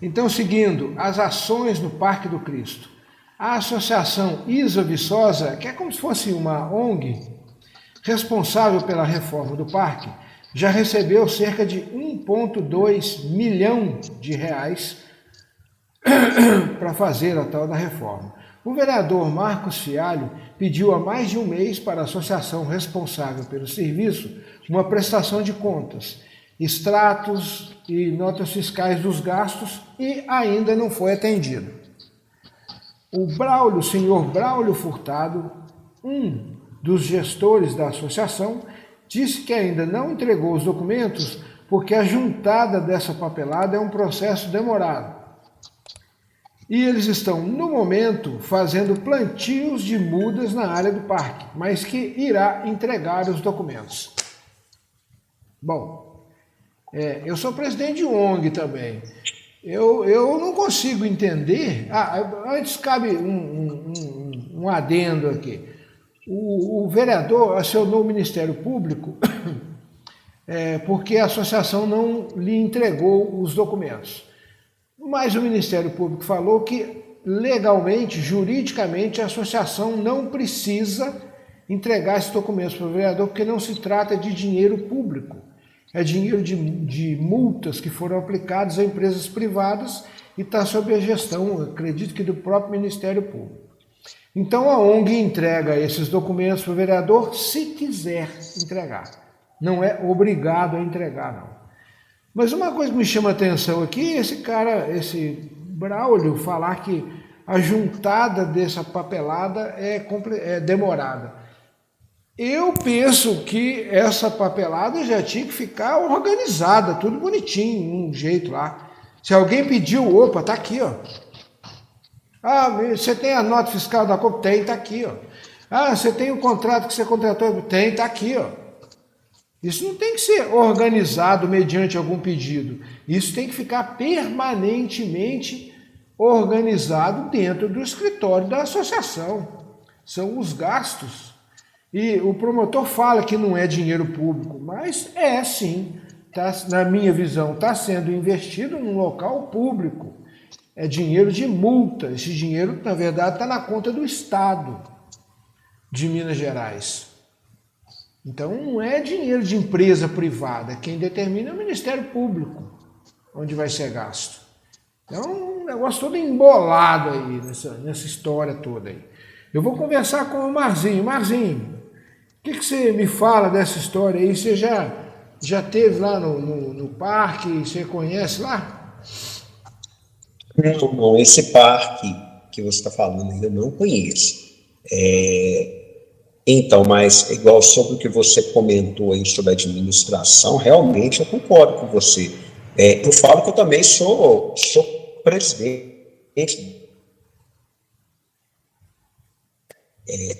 Então, seguindo as ações no Parque do Cristo, a Associação Isa Viçosa, que é como se fosse uma ONG, responsável pela reforma do parque, já recebeu cerca de 1,2 milhão de reais para fazer a tal da reforma. O vereador Marcos Fialho pediu há mais de um mês para a associação responsável pelo serviço uma prestação de contas, extratos e notas fiscais dos gastos e ainda não foi atendido. O senhor Braulio Furtado, um dos gestores da associação, disse que ainda não entregou os documentos porque a juntada dessa papelada é um processo demorado. E eles estão, no momento, fazendo plantios de mudas na área do parque, mas que irá entregar os documentos. Bom, eu sou presidente de ONG também. Eu não consigo entender... antes cabe um adendo aqui. O vereador acionou o Ministério Público porque a associação não lhe entregou os documentos. Mas o Ministério Público falou que legalmente, juridicamente, a associação não precisa entregar esses documentos para o vereador porque não se trata de dinheiro público. É dinheiro de multas que foram aplicadas a empresas privadas e está sob a gestão, acredito que do próprio Ministério Público. Então a ONG entrega esses documentos para o vereador se quiser entregar. Não é obrigado a entregar, não. Mas uma coisa que me chama a atenção aqui, esse Braulio, falar que a juntada dessa papelada é demorada. Eu penso que essa papelada já tinha que ficar organizada, tudo bonitinho, um jeito lá. Se alguém pediu, opa, tá aqui, ó. Você tem a nota fiscal da Copa? Tem, tá aqui, ó. Você tem o contrato que você contratou? Tem, tá aqui, ó. Isso não tem que ser organizado mediante algum pedido. Isso tem que ficar permanentemente organizado dentro do escritório da associação. São os gastos. E o promotor fala que não é dinheiro público, mas é sim. Na minha visão, está sendo investido num local público. É dinheiro de multa. Esse dinheiro, na verdade, está na conta do Estado de Minas Gerais. Então, não é dinheiro de empresa privada. Quem determina é o Ministério Público, onde vai ser gasto. Então, um negócio todo embolado aí, nessa história toda aí. Eu vou conversar com o Marzinho. Marzinho, o que você me fala dessa história aí? Você já esteve lá no parque? Você conhece lá? Não, esse parque que você está falando eu não conheço. Então, mas igual sobre o que você comentou aí sobre a administração, realmente eu concordo com você. Eu falo que eu também sou presidente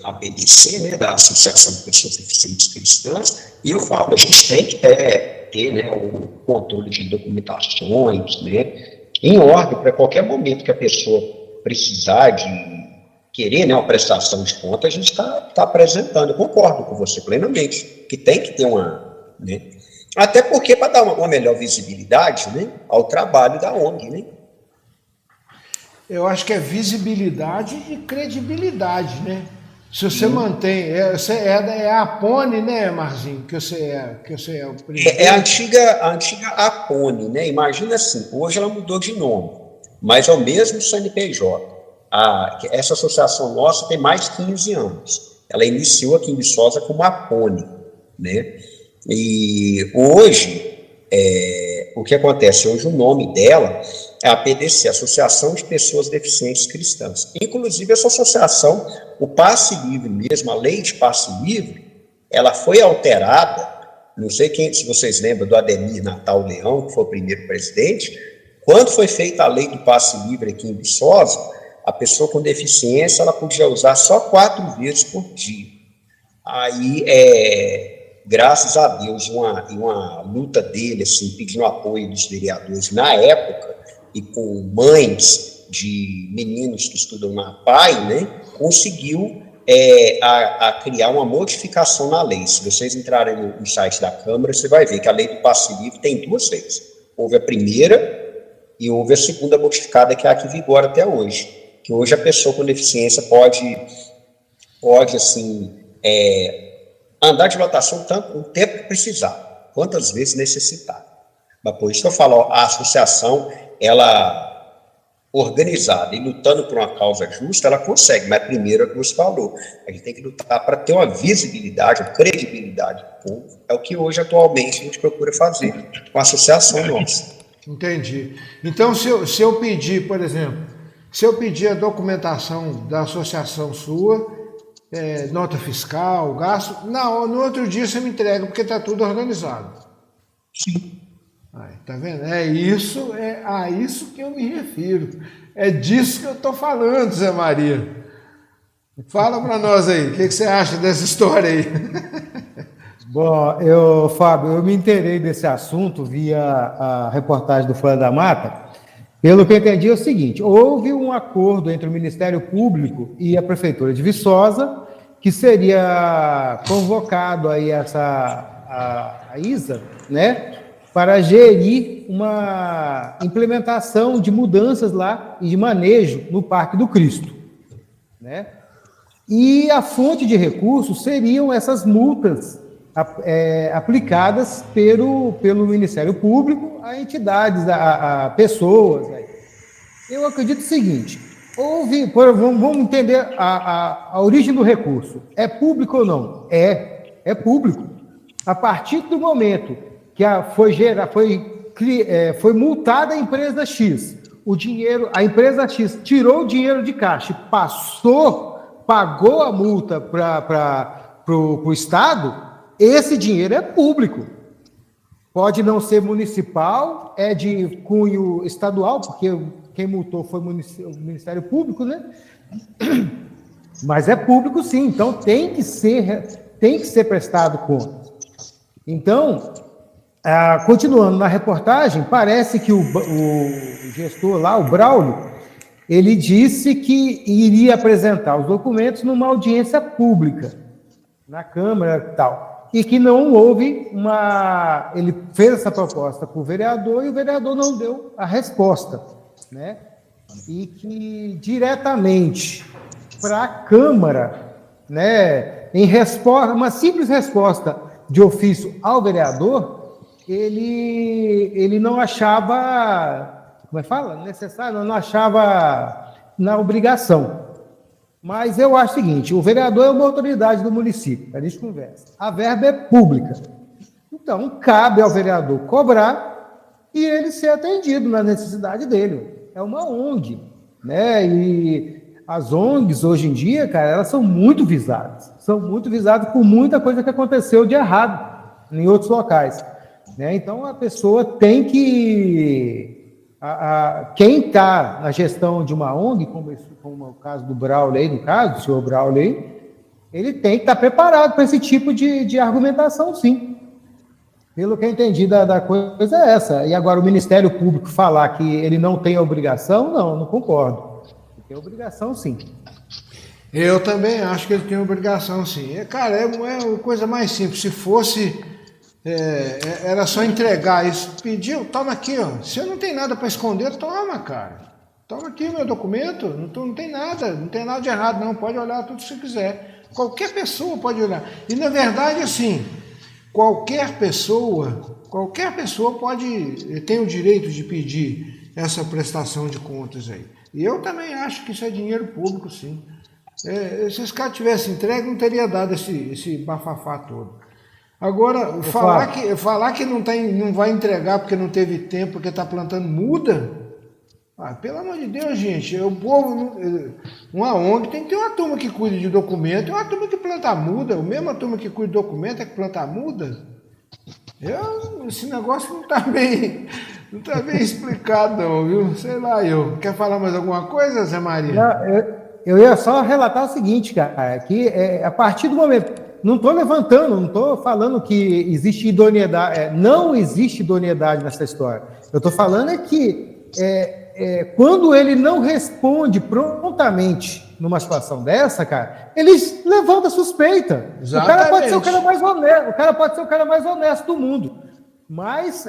da APDC, né, da Associação de Pessoas Deficientes Cristãs, e eu falo, a gente tem que ter, né, o controle de documentações, né, em ordem para qualquer momento que a pessoa precisar de querer, né, uma prestação de conta, a gente está apresentando. Eu concordo com você plenamente, que tem que ter uma... Né, até porque para dar uma melhor visibilidade, né, ao trabalho da ONG, né? Eu acho que é visibilidade e credibilidade, né? Se você mantém... É a APONE, né, Marzinho, que você é o presidente? É a antiga APONE, né? Imagina assim, hoje ela mudou de nome, mas é o mesmo CNPJ. Essa associação nossa tem mais de 15 anos. Ela iniciou aqui em Viçosa como APONE, né? E hoje, o que acontece? Hoje o nome dela é a APDC, Associação de Pessoas Deficientes Cristãs. Inclusive, essa associação, o passe livre mesmo, a lei de passe livre, ela foi alterada, não sei se vocês lembram do Ademir Natal Leão, que foi o primeiro presidente. Quando foi feita a lei do passe livre aqui em Viçosa, a pessoa com deficiência ela podia usar só 4 vezes por dia. Aí, graças a Deus, uma luta dele, assim, pedindo apoio dos vereadores na época, e com mães de meninos que estudam na PAI, né, conseguiu a criar uma modificação na lei. Se vocês entrarem no site da Câmara, você vai ver que a lei do passe livre tem 2 leis. Houve a primeira, e houve a segunda modificada, que é a que vigora até hoje, que hoje a pessoa com deficiência pode assim, andar de lotação tanto o tempo que precisar, quantas vezes necessitar. Mas por isso que eu falo, ó, a associação, ela organizada e lutando por uma causa justa, ela consegue, mas primeiro é o que você falou, a gente tem que lutar para ter uma visibilidade, uma credibilidade do povo, é o que hoje, atualmente, a gente procura fazer com a associação nossa. Entendi. Então, se eu pedir, por exemplo, se eu pedir a documentação da associação sua, nota fiscal, gasto, no outro dia você me entrega, porque está tudo organizado. Sim. Tá vendo? É a isso que eu me refiro. É disso que eu estou falando, Zé Maria. Fala para nós aí, o que você acha dessa história aí? Bom, Fábio, eu me inteirei desse assunto via a reportagem do Folha da Mata. Pelo que eu entendi é o seguinte, houve um acordo entre o Ministério Público e a Prefeitura de Viçosa, que seria convocado aí a ISA, né, para gerir uma implementação de mudanças lá e de manejo no Parque do Cristo, né? E a fonte de recursos seriam essas multas aplicadas pelo Ministério Público a entidades, a pessoas. Eu acredito o seguinte, vamos entender a origem do recurso. É público ou não? É público. A partir do momento que foi multada a empresa X, a empresa X tirou o dinheiro de caixa e pagou a multa para o Estado, esse dinheiro é público. Pode não ser municipal, é de cunho estadual, porque quem multou foi o Ministério Público, né? Mas é público sim, então tem que ser prestado conta. Então, continuando na reportagem, parece que o gestor lá, o Braulio, ele disse que iria apresentar os documentos numa audiência pública, na Câmara e tal, e que não houve ele fez essa proposta para o vereador e o vereador não deu a resposta, né? E que diretamente para a Câmara, né, em resposta, uma simples resposta de ofício ao vereador, ele não achava, como é que fala? Necessário, não achava na obrigação. Mas eu acho o seguinte, o vereador é uma autoridade do município, a gente conversa. A verba é pública. Então, cabe ao vereador cobrar e ele ser atendido na necessidade dele. É uma ONG, né? E as ONGs, hoje em dia, cara, elas são muito visadas. São muito visadas por muita coisa que aconteceu de errado em outros locais. Né? Então, a pessoa tem que... quem está na gestão de uma ONG, como é o caso do Braulio aí, no caso, do senhor Braulio aí, ele tem que estar preparado para esse tipo de argumentação, sim. Pelo que eu entendi da coisa é essa. E agora o Ministério Público falar que ele não tem obrigação, não concordo. Ele tem obrigação, sim. Eu também acho que ele tem obrigação, sim. Cara, é uma coisa mais simples. Se fosse... era só entregar isso. Pediu, toma aqui, ó. Se eu não tem nada para esconder, toma, cara. Toma aqui meu documento. Não tem nada de errado, não. Pode olhar tudo que você quiser. Qualquer pessoa pode olhar. E na verdade, assim, qualquer pessoa tem o direito de pedir essa prestação de contas aí. E eu também acho que isso é dinheiro público, sim. Se esse cara tivesse entregue, não teria dado esse bafafá todo. Agora, falar que não vai entregar porque não teve tempo, porque está plantando muda, pelo amor de Deus, gente, o povo, uma ONG tem que ter uma turma que cuida de documento e uma turma que planta muda, a mesma turma que cuida de documento é que planta muda. Esse negócio não está bem explicado não, viu? Sei lá, quer falar mais alguma coisa, Zé Maria? Eu ia só relatar o seguinte, cara, que a partir do momento... Não estou levantando, não estou falando que existe idoneidade, não existe idoneidade nessa história. Eu estou falando que quando ele não responde prontamente numa situação dessa, cara, ele levanta suspeita. Exatamente. O cara pode ser o cara mais honesto do mundo. Mas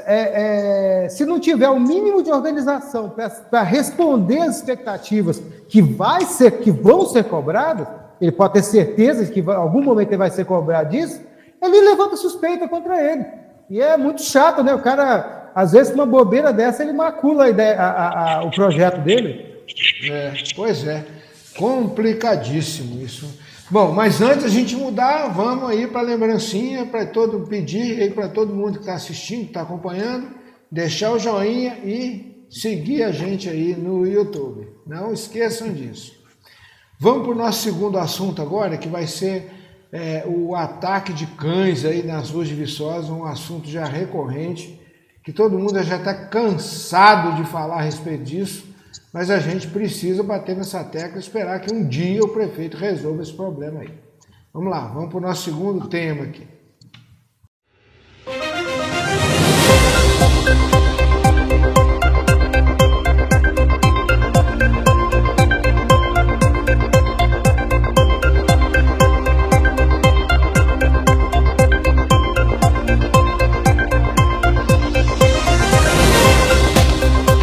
se não tiver o mínimo de organização para responder às expectativas que vão ser cobradas, ele pode ter certeza de que em algum momento ele vai ser cobrado disso, ele levanta suspeita contra ele. E é muito chato, né? O cara, às vezes, com uma bobeira dessa, ele macula o projeto dele. Pois é, complicadíssimo isso. Bom, mas antes da gente mudar, vamos aí para a lembrancinha, pedir aí para todo mundo que está assistindo, que está acompanhando, deixar o joinha e seguir a gente aí no YouTube. Não esqueçam disso. Vamos para o nosso segundo assunto agora, que vai ser o ataque de cães aí nas ruas de Viçosa, um assunto já recorrente, que todo mundo já está cansado de falar a respeito disso, mas a gente precisa bater nessa tecla e esperar que um dia o prefeito resolva esse problema aí. Vamos lá, vamos para o nosso segundo tema aqui.